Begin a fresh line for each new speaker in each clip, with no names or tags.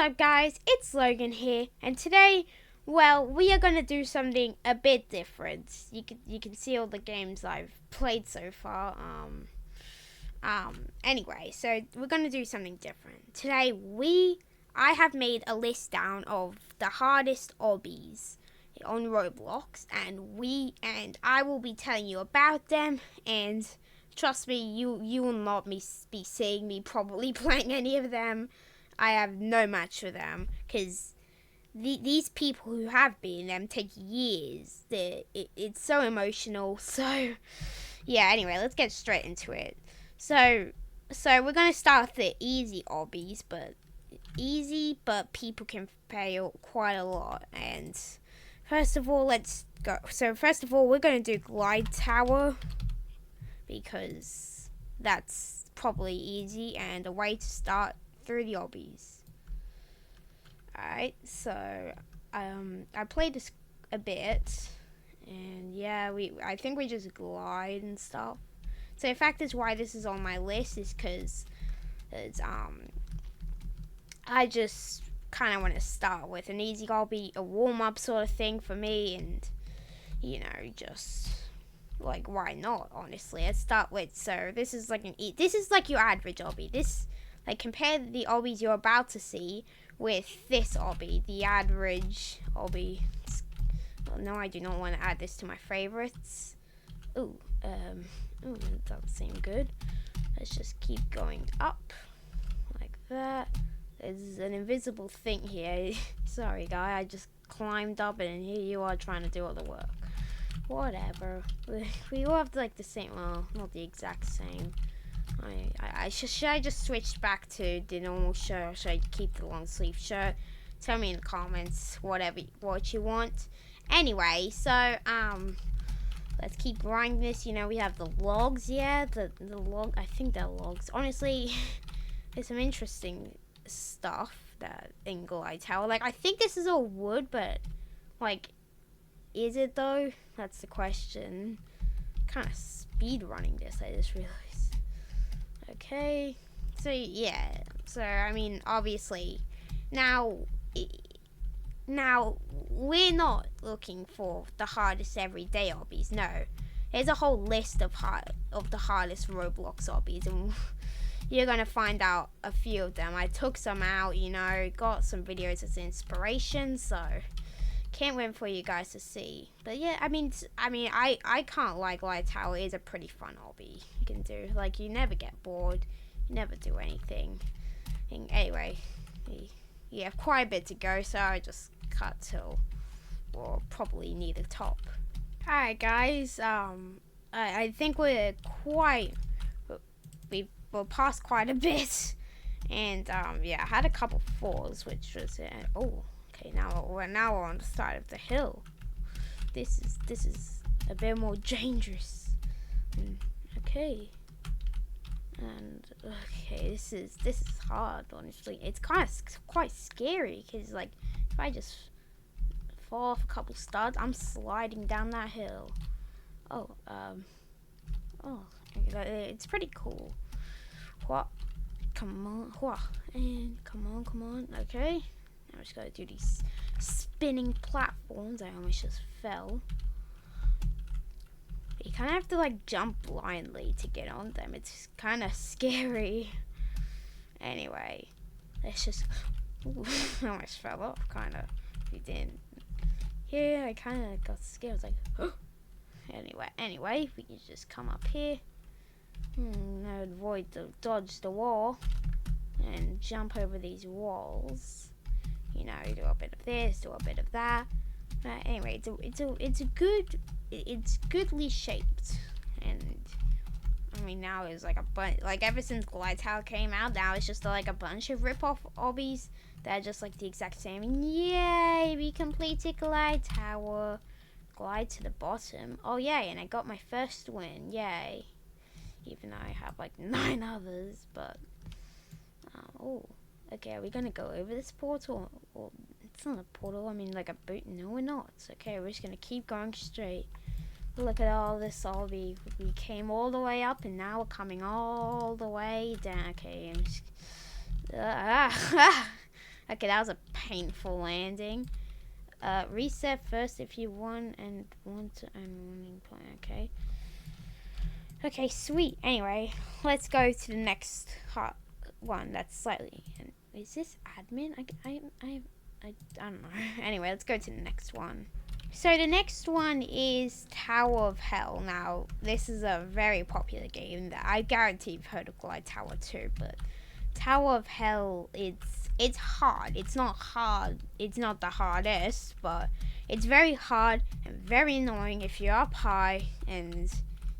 up, guys? It's Logan here, and today, well, we are gonna do something a bit different. You can see all the games I've played so far. Anyway, so we're gonna do something different today. I have made a list down of the hardest obbies on Roblox, and I will be telling you about them. And trust me, you will not be seeing me probably playing any of them. I have no match for them because these people who have been them take years. It's so emotional. So yeah. Anyway, let's get straight into it. So we're gonna start with the easy obbies, but people can fail quite a lot. And first of all, let's go. So first of all, we're gonna do glide tower because that's probably easy and a way to start through the obbies. Alright, so I played this a bit, and yeah, I think we just glide and stuff. So the fact is why this is on my list is because I just kind of want to start with an easy obby, a warm-up sort of thing for me, and just like, why not? Honestly, let's start with. So this is like your average obby. This, like, compare the obbies you're about to see with this obby, the average obby. Well, no, I do not want to add this to my favorites. Ooh, that doesn't seem good. Let's just keep going up like that. There's an invisible thing here. Sorry, guy, I just climbed up and here you are trying to do all the work. Whatever. We all have like the same. Well, not the exact same. Should I just switch back to the normal shirt, or should I keep the long sleeve shirt? Tell me in the comments what you want. Anyway, so let's keep grinding this. We have the logs. Yeah, the log. I think they're logs. Honestly, there's some interesting stuff that in glide tower. Like, I think this is all wood, but like, is it though? That's the question. Kind of speed running this, I just realized. Okay, so yeah, so I mean, obviously, now we're not looking for the hardest everyday obbies. No, there's a whole list of the hardest Roblox obbies, and you're gonna find out a few of them. I took some out, got some videos as inspiration, so can't wait for you guys to see. But yeah, I mean, I can't lie. Glide tower is a pretty fun obby you can do. Like, you never get bored, you never do anything. And anyway, you have quite a bit to go, so I just cut till, or probably near the top. Alright, guys. I think we're past quite a bit, and yeah, I had a couple falls, which was okay, now we're on the side of the hill. This is a bit more dangerous. Okay, this is hard. Honestly, it's quite scary because, like, if I just fall off a couple studs, I'm sliding down that hill. It's pretty cool. What? Come on, and come on. Okay. I just gotta do these spinning platforms. I almost just fell. You kind of have to, like, jump blindly to get on them. It's kind of scary. Anyway, let's just. Ooh, I almost fell off, kind of. You didn't. Yeah, I kind of got scared. I was like, oh. Anyway, we can just come up here. Now dodge the wall and jump over these walls. Do a bit of this, do a bit of that. Anyway, it's goodly shaped, and I mean, now it's like a bunch. Like, ever since Glide Tower came out, now it's just like a bunch of rip-off obbies that are just like the exact same. And yay, we completed Glide Tower. Glide to the bottom. Oh yay! And I got my first win. Yay! Even though I have like 9 others, but okay, are we gonna go over this portal? Or it's not a portal, I mean like a boot. No, we're not. Okay, we're just gonna keep going straight. Look at all this obby. We came all the way up and now we're coming all the way down. Okay, I'm just Okay, that was a painful landing. Reset first if you won and want to earn winning point. Okay. Okay, sweet. Anyway, let's go to the next hot one. That's slightly. Is this admin? I don't know. Anyway, let's go to the next one. So the next one is Tower of Hell. Now, this is a very popular game that I guarantee you've heard of Glide Tower 2, but Tower of Hell, it's hard. It's not hard. It's not the hardest, but it's very hard and very annoying if you're up high and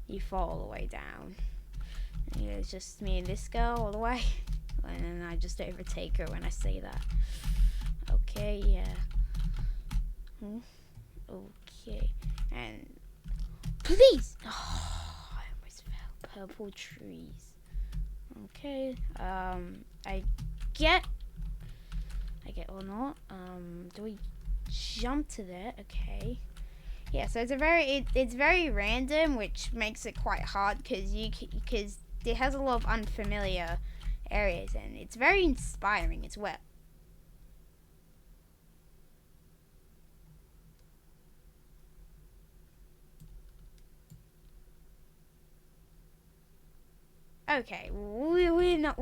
you fall all the way down. And it's just me and this girl all the way, and then I just overtake her when I say that. Okay, yeah. Okay, and please. Oh, I almost fell. Purple trees. Okay. I get or not. Do we jump to there? Okay. Yeah. So it's very random, which makes it quite hard because it has a lot of unfamiliar areas, and it's very inspiring as well. Okay, we're not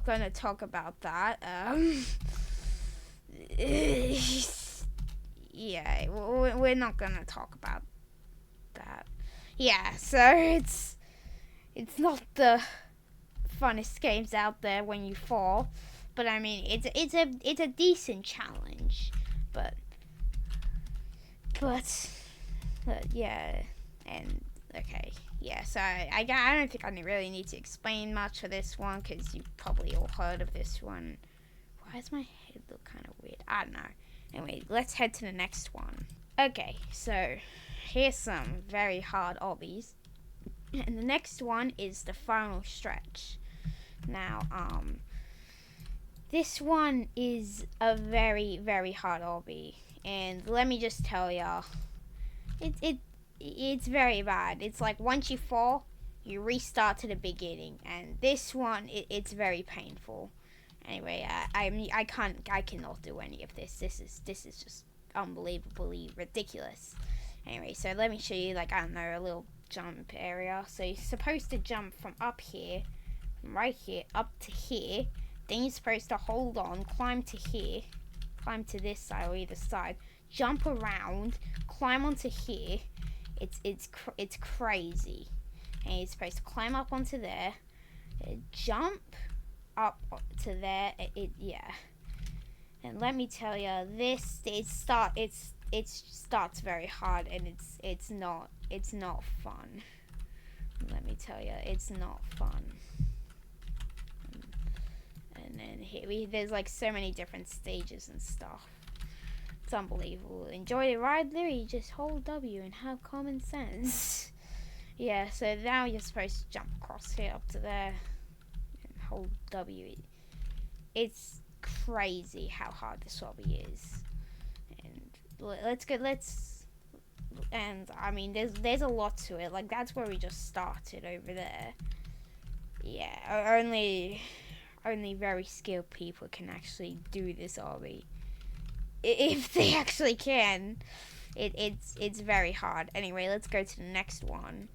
gonna talk about that. Yeah, we're not gonna talk about that. Yeah, so it's not the funnest games out there when you fall, but I mean it's a decent challenge, but yeah, and okay. Yeah, so I don't think I really need to explain much for this one because you've probably all heard of this one. Why does my head look kind of weird? I don't know. Anyway, let's head to the next one. Okay, so here's some very hard obbies. And the next one is the final stretch. Now, this one is a very, very hard obby. And let me just tell ya, it's very bad. It's like once you fall, you restart to the beginning, and this one it's very painful. Anyway, I cannot do any of this. This is just unbelievably ridiculous. Anyway, so let me show you, like, I don't know, a little jump area. So you're supposed to jump from up here, from right here up to here. Then you're supposed to hold on, climb to here, climb to this side or either side, jump around, climb onto here. It's crazy. And you're supposed to climb up onto there, jump up to there. Yeah. And let me tell you, it starts very hard, and it's not fun. Let me tell you, it's not fun. And then here there's like so many different stages and stuff. It's unbelievable. Enjoy the ride, Larry. Just hold W and have common sense. Yeah, so now you're supposed to jump across here up to there and hold W. It's crazy how hard this obby is. And and I mean there's a lot to it. Like, that's where we just started over there. Yeah, only very skilled people can actually do this obby. If they actually can. It's very hard. Anyway, let's go to the next one.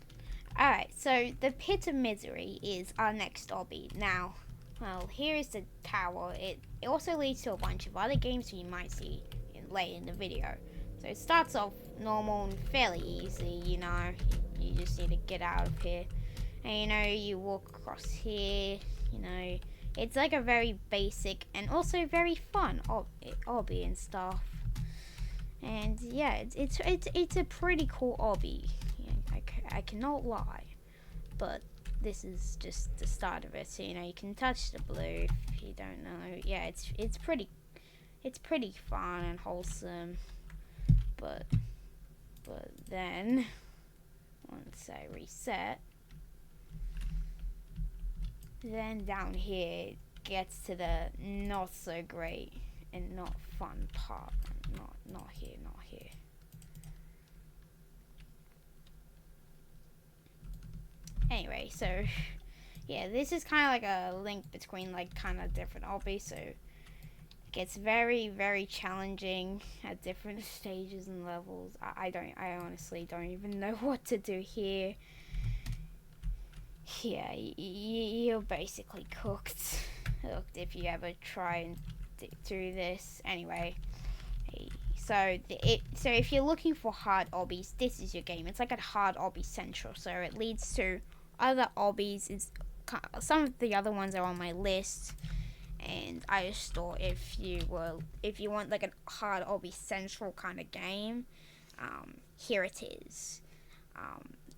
Alright, so the Pit of Misery is our next obby. Now, well, here is the tower. It also leads to a bunch of other games you might see later in the video. So it starts off normal and fairly easy, you know. You just need to get out of here. And, you know, you walk across here, you know. It's like a very basic and also very fun obby and stuff. And yeah, it's a pretty cool obby. Yeah, I cannot lie, but this is just the start of it. So, you know, you can touch the blue if you don't know. Yeah, it's pretty fun and wholesome. But then once I reset, then down here it gets to the not so great and not fun part. Not here. Anyway, so yeah, this is kind of like a link between like kind of different obbies. So Gets very, very challenging at different stages and levels. I honestly don't even know what to do here. Yeah, you're basically cooked. Look, if you ever try and do this. Anyway, so if you're looking for hard obbies, this is your game. It's like a hard obby central, so it leads to other obbies. Some of the other ones are on my list, and I just thought if you want like a hard obby central kind of game, here it is,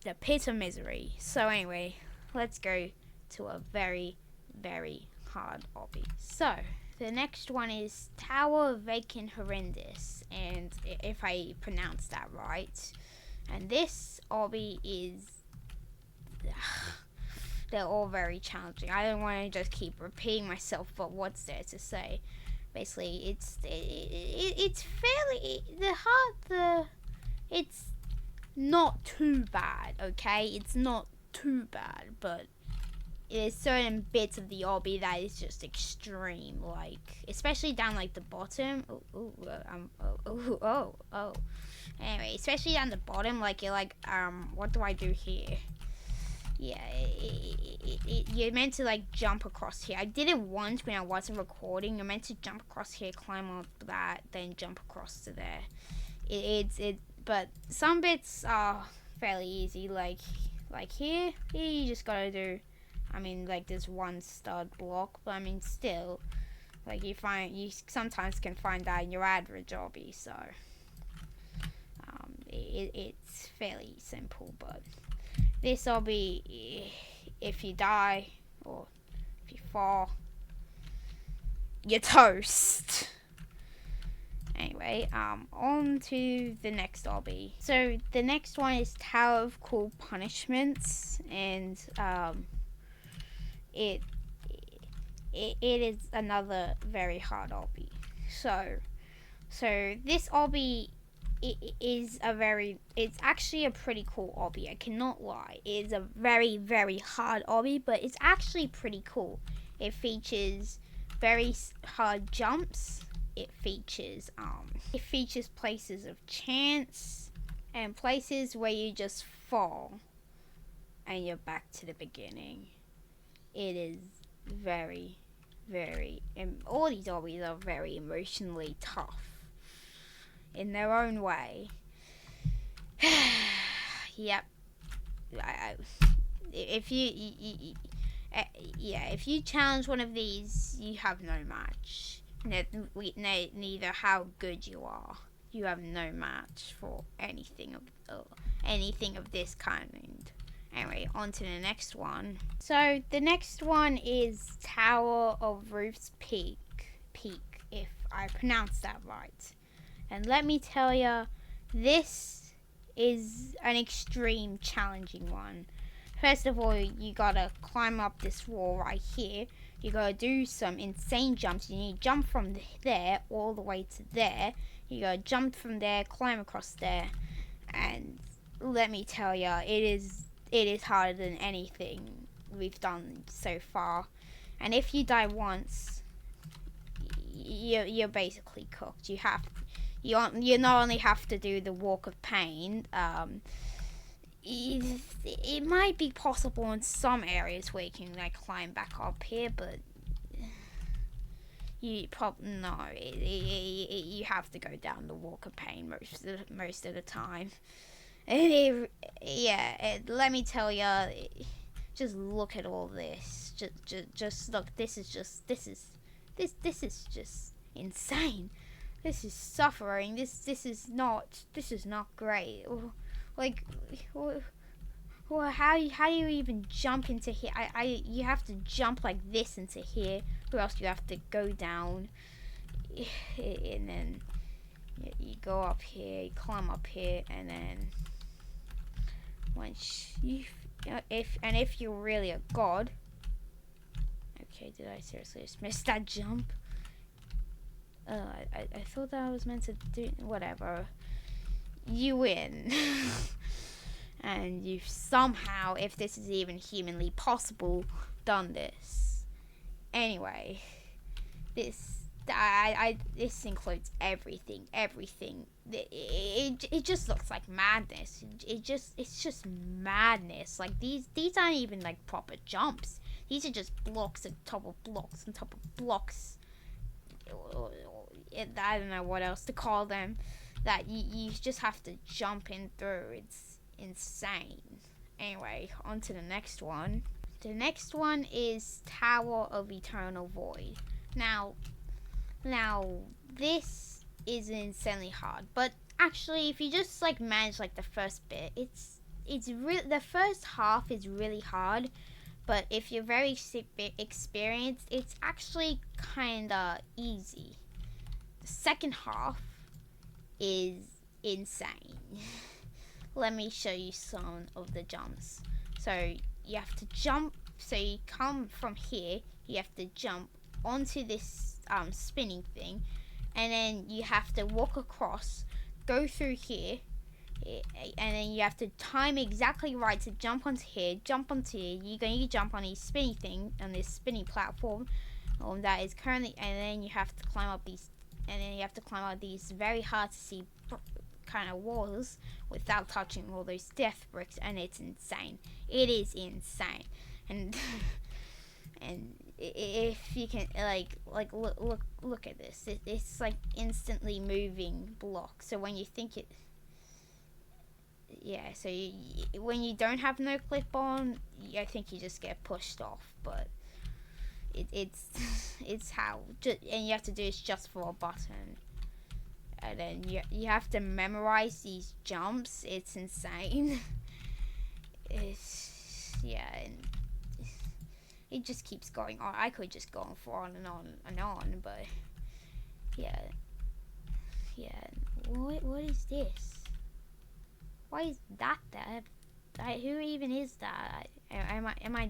the Pit of Misery. So anyway, let's go to a very, very hard obby. So the next one is Tower Vacant Horrendous, and if I pronounce that right, and this obby is they're all very challenging. I don't want to just keep repeating myself, but what's there to say? Basically, it's fairly it's not too bad. Okay, it's not too bad, but there's certain bits of the obby that is just extreme, like especially down like the bottom. Anyway, especially down the bottom, like you're like, what do I do here? Yeah, you're meant to like jump across here. I did it once when I wasn't recording. You're meant to jump across here, climb up that, then jump across to there. But some bits are fairly easy. Like here you just gotta do. I mean, like there's one stud block, but I mean still, like you sometimes can find that in your average obby. So it's fairly simple, but this obby, if you die or if you fall, you're toast. Anyway, on to the next obby. So the next one is Tower of Cruel Punishments, and it is another very hard obby. So this obby it's actually a pretty cool obby. I cannot lie. It is a very, very hard obby, but it's actually pretty cool. It features very hard jumps. It features places of chance and places where you just fall and you're back to the beginning. It is very, very, all these obbies are very emotionally tough in their own way. Yep. If you challenge one of these, you have no match. Neither how good you are. You have no match for anything of this kind. Anyway, on to the next one. So the next one is Tower of Roof's Peak, if I pronounced that right. And let me tell you, this is an extreme challenging one. First of all, you gotta climb up this wall right here. You gotta do some insane jumps. You need to jump from there all the way to there. You gotta jump from there, climb across there. And let me tell you, it is harder than anything we've done so far. And if you die once, you're basically cooked. You not only have to do the walk of pain, it might be possible in some areas where you can like climb back up here, but you you have to go down the walk of pain most of the time. And let me tell you, just look at all this. Just look. This is just insane. This is suffering. This is not great. Like, well, how do you even jump into here? You have to jump like this into here, or else you have to go down, and then you go up here, you climb up here, and then once if you're really a god. Okay, did I seriously just miss that jump? I thought that I was meant to do whatever. You win. And you've somehow, if this is even humanly possible, done this. Anyway, this this includes everything. It just looks like madness. It's just madness. Like these aren't even like proper jumps. These are just blocks on top of blocks on top of blocks. I don't know what else to call them. That you just have to jump in through. It's insane. Anyway, on to the next one. The next one is Tower of Eternal Void. Now this is insanely hard, but actually, if you just like manage like the first bit, the first half is really hard, but if you're very experienced, it's actually kinda easy. The second half is insane. Let me show you some of the jumps. So you have to jump. So you come from here. You have to jump onto this spinning thing, and then you have to walk across, go through here, and then you have to time exactly right to jump onto here. You're going to jump on this spinning thing, on this spinning platform that is currently, and then you have to climb up these very hard to see kind of walls without touching all those death bricks, and it's insane. It is insane. And and if you can look at this, it's like instantly moving blocks. So when you think it, yeah, so when you don't have no clip on, I think you just get pushed off. But it's how, and you have to do this just for a button, and then you have to memorize these jumps. It's insane. And it just keeps going on. I could just go on for on and on and on, but yeah. What is this? Why is that there? Who even is that? Am I?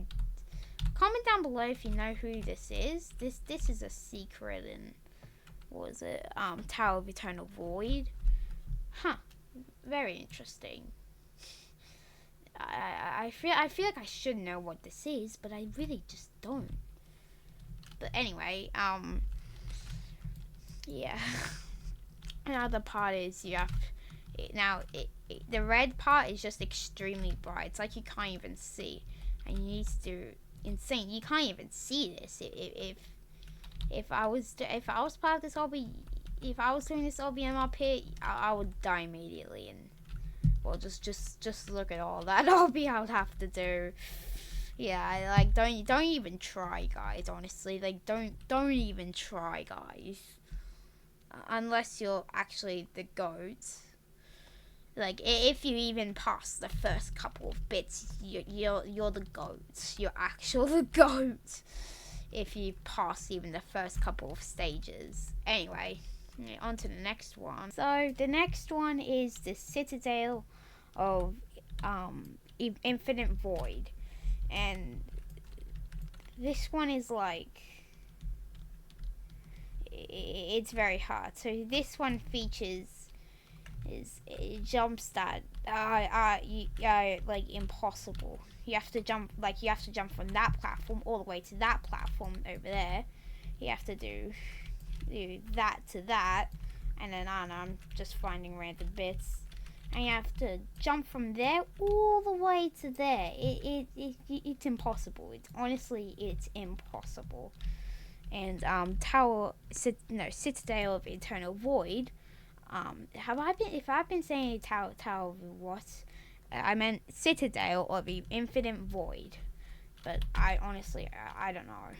Comment down below if you know who this is. This is a secret in, what was it? Tower of Eternal Void. Huh. Very interesting. I feel like I should know what this is, but I really just don't. But anyway, yeah. Another part is the red part is just extremely bright. It's like you can't even see, and you need to do insane. You can't even see this. If I was part of this obby, if I was doing this obby MRP, I would die immediately. And well, just look at all that obby I would have to do. Yeah, like don't even try, guys. Honestly, like don't even try, guys. Unless you're actually the GOAT. Like if you even pass the first couple of bits, you're the GOAT. You're actually the GOAT. If you pass even the first couple of stages. Anyway, on to the next one. So the next one is the Citadel of Infinite Void, and this one is like, it's very hard. So this one features jumps that are like impossible. You have to jump from that platform all the way to that platform over there. You have to do that to that, and then I'm just finding random bits, and you have to jump from there all the way to there. It's impossible. It's impossible. And Citadel of Eternal Void. If I've been saying Tower of what? I meant Citadel of Infinite Void, but I honestly don't know.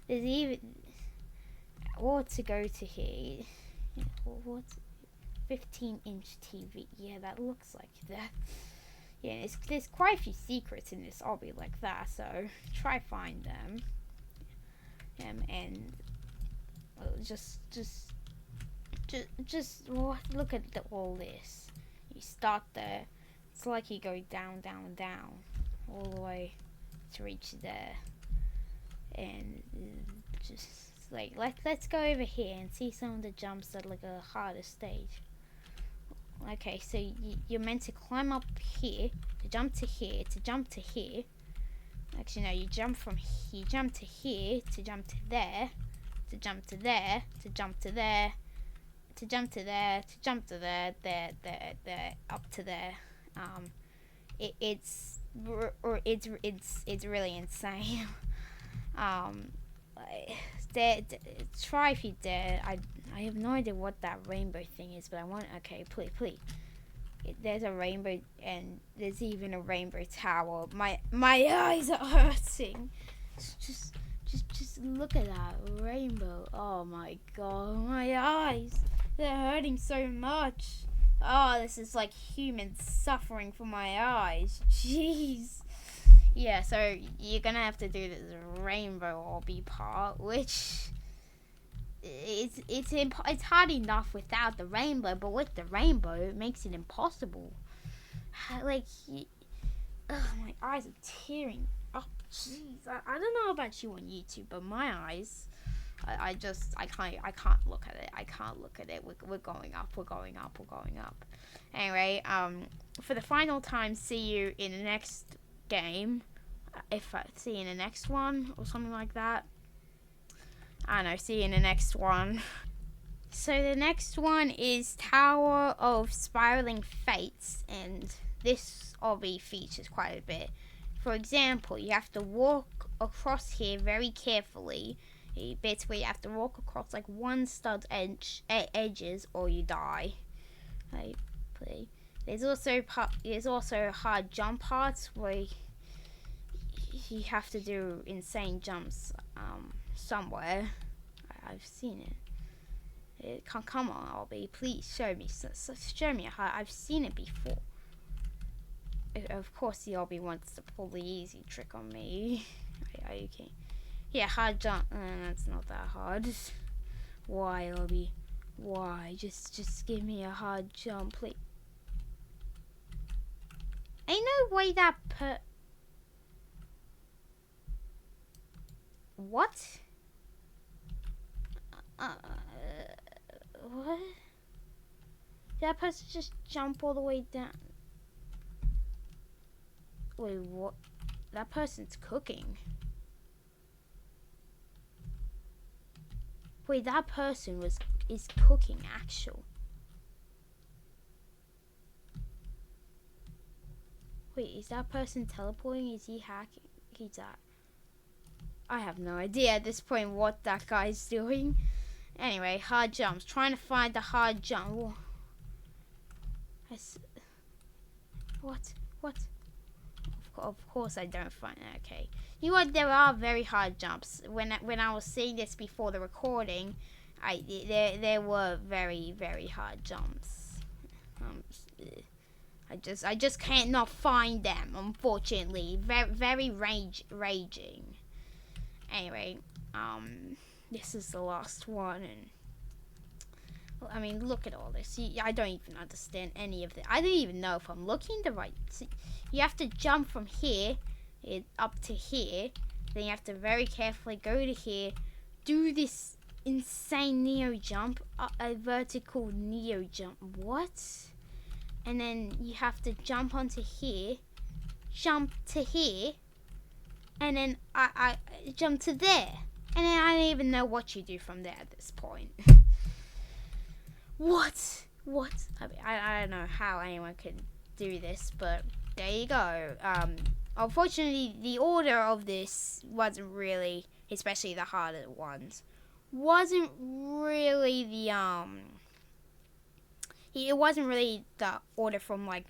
There's even to go to here. What's 15-inch TV? Yeah, that looks like that. Yeah, there's quite a few secrets in this obby like that, so try find them. And just look at all this. You start there. It's like you go down, all the way to reach there. And just like let's go over here and see some of the jumps that are like a harder stage. Okay, so you're meant to climb up here, to jump to here, to jump to here. Actually, no, you jump to here, to jump to there, to jump to there, to jump to there, to jump to there, to jump to there, there, up to there. It's really insane. Try if you dare. I have no idea what that rainbow thing is, but I want. Okay, please. There's a rainbow, and there's even a rainbow tower. My eyes are hurting. Just look at that rainbow. Oh my god, my eyes. They're hurting so much. Oh, this is like human suffering for my eyes. Jeez. Yeah, so you're gonna have to do this rainbow obby part, which it's hard enough without the rainbow, but with the rainbow, it makes it impossible. Like, my eyes are tearing up. Jeez, I don't know about you on YouTube, but my eyes, I can't look at it. I can't look at it. We're going up. We're going up. We're going up. Anyway, for the final time, see you in the next game. If I see you in the next one or something like that. I don't know. See you in the next one. So the next one is Tower of Spiraling Fates, and this obby features quite a bit. For example, you have to walk across here very carefully. Basically, you have to walk across like one stud edges, or you die. There's also hard jump parts where you have to do insane jumps somewhere. I've seen it. Come on, Obby, please show me. Show me how. I've seen it before. Of course, the Obby wants to pull the easy trick on me. Are you kidding? Yeah, hard jump. That's not that hard. Why, Obby? Why? Just give me a hard jump, please. Ain't no way that What? What? Did that person just jump all the way down? Wait, what? That person's cooking. Wait, that person is cooking actual. Wait, is that person teleporting? Is he hacking? He's that. I have no idea at this point what that guy's doing. Anyway, hard jumps. Trying to find the hard jump. What? Of course I don't find it. Okay. You know what? There are very hard jumps. When I was seeing this before the recording, there were very, very hard jumps. I just can't not find them, unfortunately. Very raging. Anyway, this is the last one, and I mean, look at all this. I don't even understand any of it. I don't even know if I'm looking the right. See, you have to jump from here up to here. Then you have to very carefully go to here, do this insane neo jump, a vertical neo jump. What? And then you have to jump onto here, jump to here, and then I jump to there. And then I don't even know what you do from there at this point. What? I mean, I don't know how anyone could do this, but there you go. Unfortunately, the order of this wasn't really, especially the harder ones, wasn't really it wasn't really the order from like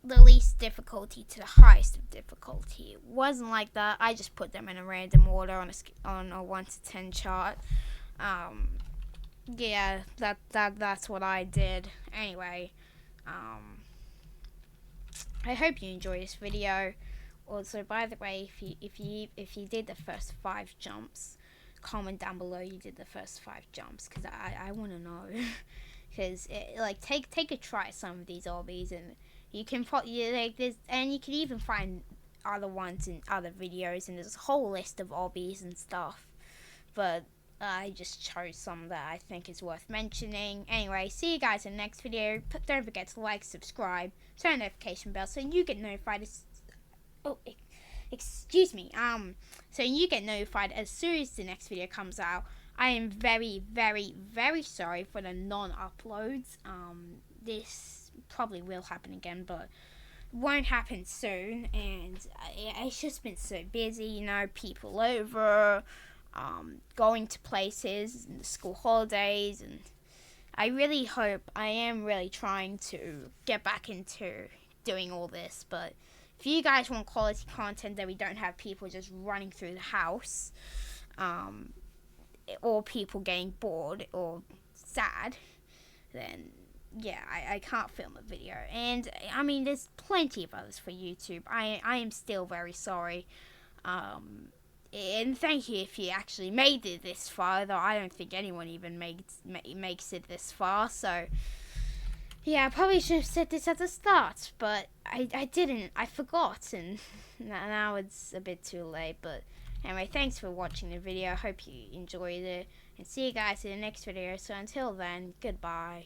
the least difficulty to the highest of difficulty. It wasn't like that. I just put them in a random order on a 1 to 10 chart. Yeah, that's what I did. Anyway, I hope you enjoy this video. Also, by the way, if you did the first 5 jumps, comment down below you did the first 5 jumps, because I want to know. Because like take a try at some of these obbies, and you can and you can even find other ones in other videos, and there's a whole list of obbies and stuff. But I just chose some that I think is worth mentioning. Anyway, see you guys in the next video. Don't forget to like, subscribe, turn on the notification bell so you get notified excuse me. So you get notified as soon as the next video comes out. I am very, very, very sorry for the non-uploads. This probably will happen again, but won't happen soon. And it's just been so busy, you know, people over, going to places, and the school holidays, and I am really trying to get back into doing all this. But if you guys want quality content that we don't have people just running through the house, or people getting bored or sad, then yeah, I can't film a video. And I mean, there's plenty of others for YouTube. I am still very sorry. And thank you if you actually made it this far, though I don't think anyone even makes it this far. So yeah, I probably should have said this at the start, but I didn't. I forgot, and now it's a bit too late. But anyway, thanks for watching the video. I hope you enjoyed it, and see you guys in the next video. So until then, goodbye.